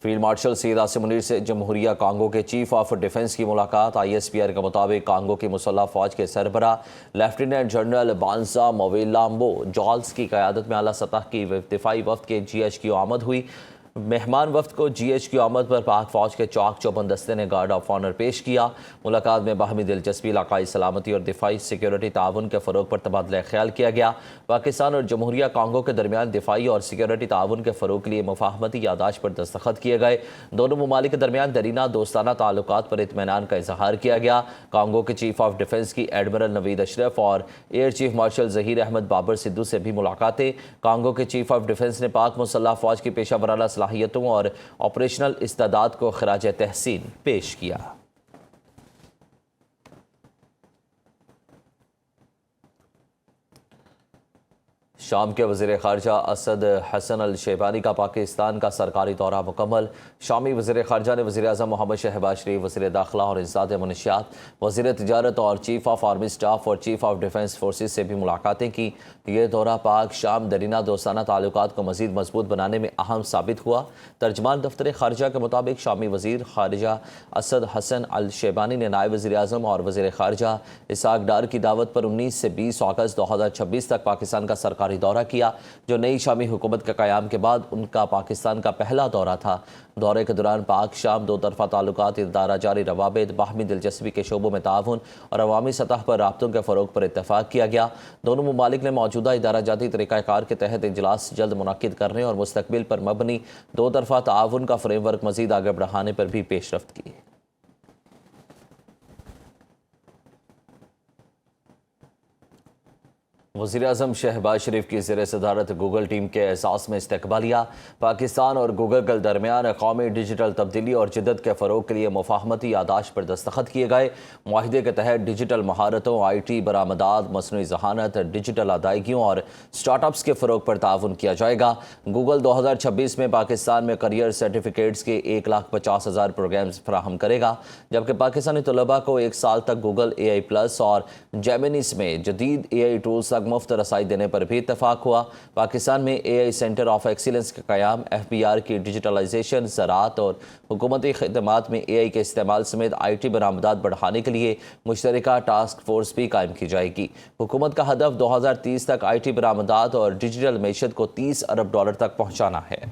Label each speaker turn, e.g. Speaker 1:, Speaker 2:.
Speaker 1: Field marshal Syed Asim Munir سے جمہوریہ Congo کے چیف آف ڈیفنس کی ملاقات۔ ISPR کے مطابق کانگو کی مسلح فوج کے سربراہ لیفٹیننٹ جنرل بانزا مویلامبو جالز کی قیادت میں اعلیٰ سطح کی دفاعی وفد کے GHQ آمد ہوئی۔ مہمان وفد کو GHQ آمد پر پاک فوج کے چاق چوبند دستے نے گارڈ آف آنر پیش کیا۔ ملاقات میں باہمی دلچسپی، علاقائی سلامتی اور دفاعی سیکیورٹی تعاون کے فروغ پر تبادلہ خیال کیا گیا۔ پاکستان اور جمہوریہ کانگو کے درمیان دفاعی اور سیکیورٹی تعاون کے فروغ کے لیے مفاہمتی یادداشت پر دستخط کیے گئے۔ دونوں ممالک کے درمیان دیرینہ دوستانہ تعلقات پر اطمینان کا اظہار کیا گیا۔ کانگو کے چیف آف ڈیفنس کی ایڈمرل نوید اشرف اور air chief marshal Zaheer Ahmed Babar Sidhu سے بھی ملاقاتیں۔ کانگو کے چیف آف ڈیفنس نے پاک مسلح فوج کی پیشہ ورانہ صلاحیتوں اور آپریشنل استعداد کو خراج تحسین پیش کیا۔ شام کے وزیر خارجہ اسد حسن الشیبانی کا پاکستان کا سرکاری دورہ مکمل۔ شامی وزیر خارجہ نے وزیر اعظم محمد شہباز شریف، وزیر داخلہ اور انسداد منشیات، وزیر تجارت اور چیف آف آرمی سٹاف اور چیف آف ڈیفنس فورسز سے بھی ملاقاتیں کی۔ یہ دورہ پاک شام دیرینہ دوستانہ تعلقات کو مزید مضبوط بنانے میں اہم ثابت ہوا۔ ترجمان دفتر خارجہ کے مطابق شامی وزیر خارجہ اسد حسن الشیبانی نے نائب وزیر اعظم اور وزیر خارجہ اسحاق ڈار کی دعوت پر 19 سے 20 اگست 2026 تک پاکستان کا سرکاری دورہ کیا، جو نئی شامی حکومت کے قیام کے بعد ان کا پاکستان کا پہلا دورہ تھا۔ دورے کے دوران پاک شام دو طرفہ تعلقات، ادارہ جاری روابط، باہمی دلچسپی کے شعبوں میں تعاون اور عوامی سطح پر رابطوں کے فروغ پر اتفاق کیا گیا۔ دونوں ممالک نے موجودہ ادارہ جاتی طریقہ کار کے تحت اجلاس جلد منعقد کرنے اور مستقبل پر مبنی دو طرفہ تعاون کا فریم ورک مزید آگے بڑھانے پر بھی پیش رفت کی۔ وزیر اعظم شہباز شریف کی زیر صدارت گوگل ٹیم کے اعزاز میں استقبالیہ۔ پاکستان اور گوگل کے درمیان قومی ڈیجیٹل تبدیلی اور جدت کے فروغ کے لیے مفاہمتی یادداشت پر دستخط کیے گئے۔ معاہدے کے تحت ڈیجیٹل مہارتوں، IT برآمدات، مصنوعی ذہانت، ڈیجیٹل ادائیگیوں اور سٹارٹ اپس کے فروغ پر تعاون کیا جائے گا۔ گوگل 2026 میں پاکستان میں کیریئر سرٹیفکیٹس کے 1,50,000 پروگرامز فراہم کرے گا، جبکہ پاکستانی طلباء کو 1 سال تک گوگل AI پلس اور جیمنیز میں جدید AI ٹولز تک مفت رسائی دینے پر بھی اتفاق ہوا۔ پاکستان میں AI سینٹر آف ایکسیلنس کا قیام، FBR کی ڈیجیٹلائزیشن، زراعت اور حکومتی خدمات میں AI کے استعمال سمیت IT برآمدات بڑھانے کے لیے مشترکہ ٹاسک فورس بھی قائم کی جائے گی۔ حکومت کا ہدف 2030 تک IT برآمدات اور ڈیجیٹل معیشت کو $30 ارب تک پہنچانا ہے۔